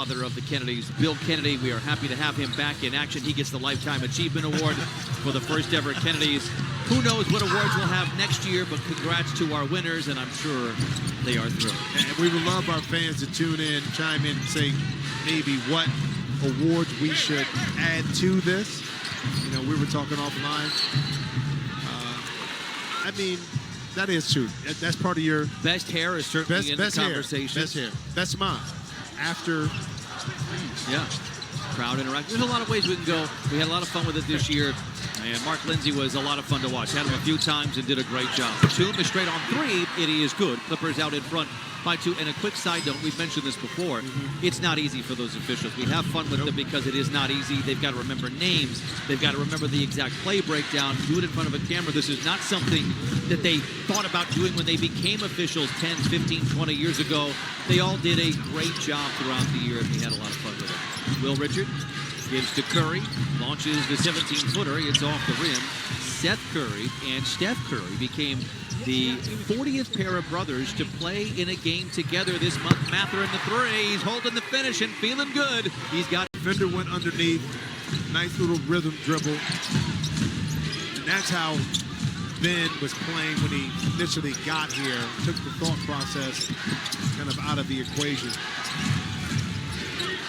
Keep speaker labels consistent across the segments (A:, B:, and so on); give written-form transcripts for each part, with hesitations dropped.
A: father of the Kennedys, Bill Kennedy. We are happy to have him back in action. He gets the Lifetime Achievement Award for the first ever Kennedys. Who knows what awards we'll have next year, but congrats to our winners, and I'm sure they are thrilled.
B: And we would love our fans to tune in, chime in, and say maybe what awards we should add to this. You know, we were talking offline. I mean, that is true. That's part of your
A: best hair is certainly in the conversation.
B: Best hair. Best mine. After.
A: Yeah. Crowd interaction. There's a lot of ways we can go. We had a lot of fun with it this year. And Mark Lindsay was a lot of fun to watch. Had him a few times and did a great job. Batum is straight on three. It is good. Clippers out in front by 2. And a quick side note, we've mentioned this before. It's not easy for those officials. We have fun with them because it is not easy. They've got to remember names. They've got to remember the exact play breakdown. Do it in front of a camera. This is not something that they thought about doing when they became officials 10, 15, 20 years ago. They all did a great job throughout the year, and we had a lot of fun with it. Will Richard gives to Curry, launches the 17-footer. It's off the rim. Seth Curry and Steph Curry became the 40th pair of brothers to play in a game together this month. Mather in the three. He's holding the finish and feeling good. He's got...
B: Defender went underneath. Nice little rhythm dribble. And that's how Ben was playing when he initially got here. Took the thought process kind of out of the equation.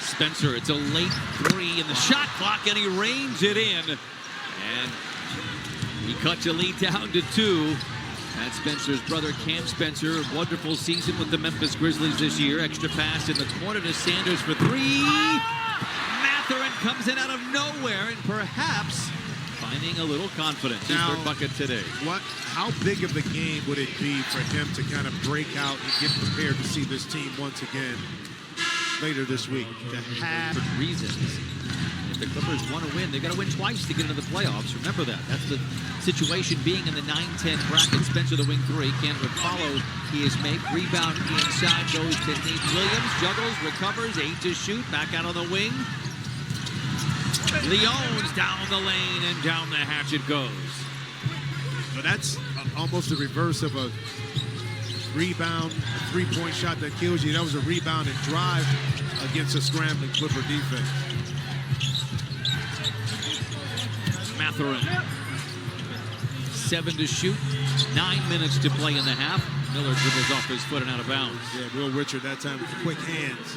A: Spencer, it's a late three in the shot clock, and he reins it in. And he cuts a lead down to 2. That's Spencer's brother, Cam Spencer. Wonderful season with the Memphis Grizzlies this year. Extra pass in the corner to Sanders for 3. Mathurin comes in out of nowhere and perhaps finding a little confidence. His third bucket today.
B: How big of a game would it be for him to kind of break out and get prepared to see this team once again later this week? To have
A: reasons. If the Clippers want to win, they've got to win twice to get into the playoffs. Remember that. That's the situation being in the 9-10 bracket. Spencer, the wing 3, can't follow. He is made. Rebound inside goes to Nate Williams. Juggles, recovers, 8 to shoot. Back out on the wing. Leon's down the lane and down the hatch it goes.
B: So that's almost the reverse of a rebound, a three-point shot that kills you. That was a rebound and drive against a scrambling Clipper defense.
A: Mathurin. 7 to shoot. 9 minutes to play in the half. Miller dribbles off his foot and out of bounds.
B: Yeah, Will Richard that time with quick hands,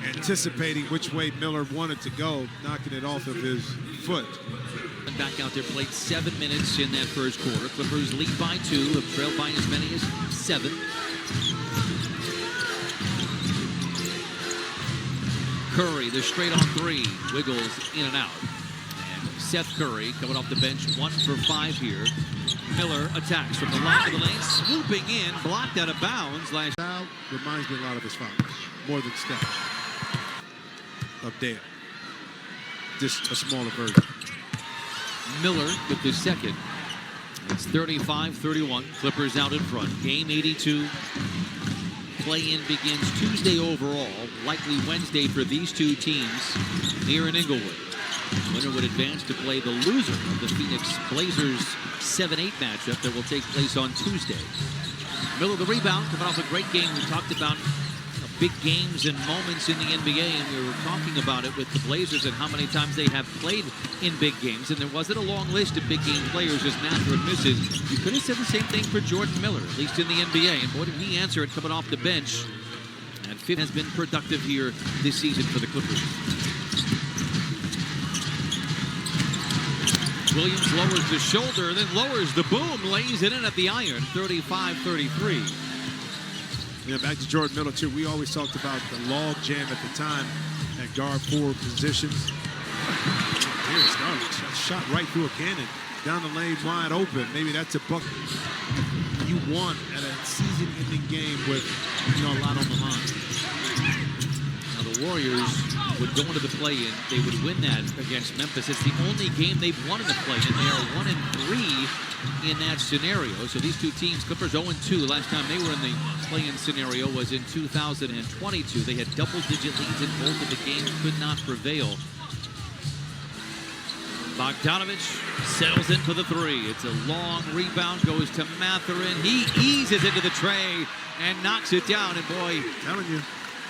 B: anticipating which way Miller wanted to go, knocking it off of his foot.
A: And back out there, played 7 minutes in that first quarter. Clippers lead by 2, have trailed by as many as 7. Curry, the straight on 3, wiggles in and out. And Seth Curry coming off the bench, 1 for 5 here. Miller attacks from the line of the lane, swooping in, blocked out of bounds. Last
B: foul reminds me a lot of his father, more than Steph. Up there. Just a smaller version.
A: Miller with the second. It's 35-31. Clippers out in front. Game 82. Play-in begins Tuesday overall. Likely Wednesday for these two teams here in Inglewood. Winner would advance to play the loser of the Phoenix Blazers 7-8 matchup that will take place on Tuesday. Miller the rebound, coming off a great game. We talked about big games and moments in the NBA, and we were talking about it with the Blazers and how many times they have played in big games, and there wasn't a long list of big game players as Mathurin misses. You could have said the same thing for Jordan Miller, at least in the NBA, and boy did he answer it coming off the bench. And Fifth has been productive here this season for the Clippers. Williams lowers the shoulder, then lowers the boom, lays it in at the iron, 35-33.
B: Yeah, back to Jordan Miller, too. We always talked about the log jam at the time at guard forward positions. Here's Garland, shot right through a cannon, down the lane, wide open. Maybe that's a bucket you want at a season-ending game with, you know, a lot on the line.
A: Now the Warriors would go into the play-in. They would win that against Memphis. It's the only game they've won in the play-in. They are 1-3 in that scenario. So these two teams, Clippers 0-2. Last time they were in the play-in scenario was in 2022. They had double-digit leads in both of the games, could not prevail. Bogdanovic settles in for the 3. It's a long rebound, goes to Mathurin. He eases into the tray and knocks it down. And boy,
B: telling you,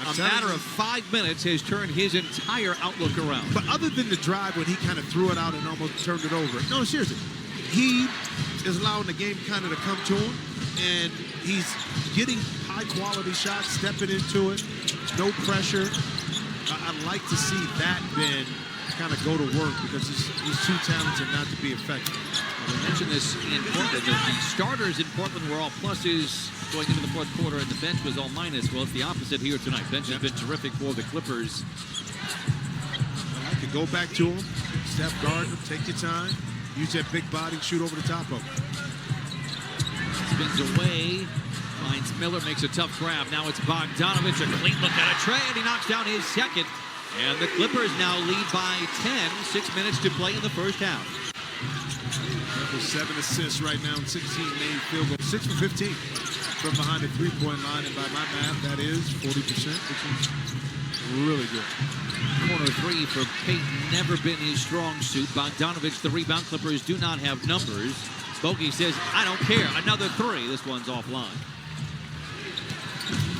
B: I'm
A: a
B: telling
A: matter
B: you.
A: of 5 minutes has turned his entire outlook around.
B: But other than the drive when he kind of threw it out and almost turned it over, no, seriously, he is allowing the game kind of to come to him, and he's getting high-quality shots, stepping into it, no pressure. I'd like to see that Ben kind of go to work because he's too talented not to be effective.
A: We mentioned this in Portland, that the starters in Portland were all pluses going into the fourth quarter, and the bench was all minus. Well, it's the opposite here tonight. Bench has been terrific for the Clippers.
B: I could go back to him, Steph guard him, take your time, use that big body, shoot over the top of him.
A: Spins away, finds Miller, makes a tough grab. Now it's Bogdanovich, a clean look at a tray, and he knocks down his second. And the Clippers now lead by 10, 6 minutes to play in the first half.
B: 7 assists right now, 16 made field goals, 6 for 15 from behind the three-point line, and by my math, that is 40%, which is really good.
A: Corner three for Peyton, never been his strong suit. Bogdanovich, the rebound. Clippers do not have numbers. Bogey says, I don't care. Another three. This one's offline.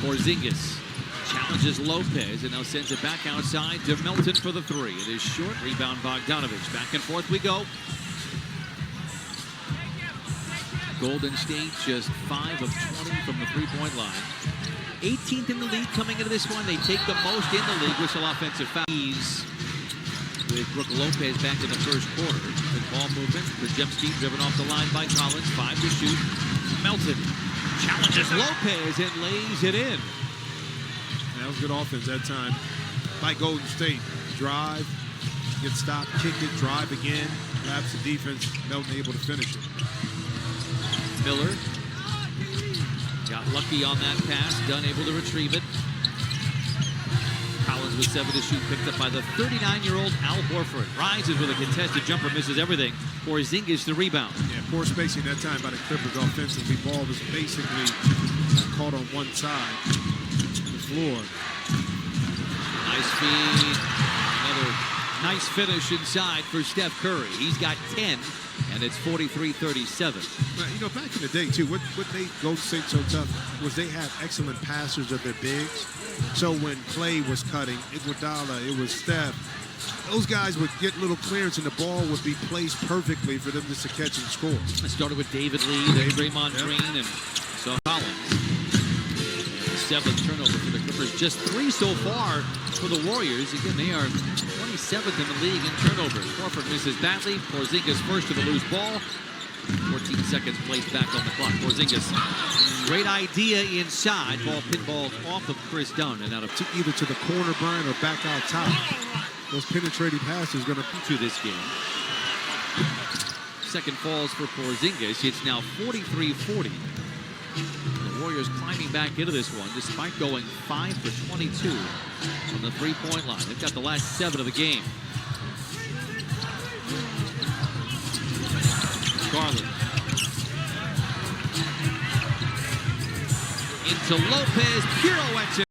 A: Porzingis challenges Lopez and now sends it back outside to Melton for the three. It is short. Rebound Bogdanovich. Back and forth we go. Golden State just 5 of 20 from the three-point line. 18th in the league coming into this one. They take the most in the league with some offensive fouls. With Brook Lopez back in the first quarter. Good ball movement. Krzyzewski driven off the line by Collins. 5 to shoot. Melton challenges Lopez and lays it in.
B: That was good offense that time by Golden State. Drive, get stopped, kick it, drive again, grabs the defense. Melton able to finish it.
A: Miller got lucky on that pass, Dunn able to retrieve it. Collins with 7 to shoot, picked up by the 39-year-old Al Horford. Rises with a contested jumper, misses everything. Porzingis the rebound.
B: Yeah, poor spacing that time by the Clippers offensively. Ball was basically caught on one side of the floor.
A: Nice feed. Another nice finish inside for Steph Curry. He's got 10. And it's 43-37.
B: Well, you know, back in the day, too, what made Golden State so tough was they had excellent passers of their bigs. So when Clay was cutting, Iguodala, it was Steph, those guys would get little clearance and the ball would be placed perfectly for them just to catch and score.
A: It started with David Lee, then Draymond Green, and so Collins. 7th turnover for the Clippers. Just 3 so far for the Warriors. Again, they are 27th in the league in turnovers. Horford misses badly. Porzingis first to the loose ball. 14 seconds placed back on the clock. Porzingis, great idea inside. Ball pinball off of Chris Dunn and out of
B: Either to the corner, Brian, or back out top. Those penetrating passes going
A: to this game. Second falls for Porzingis. It's now 43-40. The Warriors climbing back into this one despite going 5 for 22 on the three-point line. They've got the last 7 of the game. Garland. Into Lopez, pirouettes it.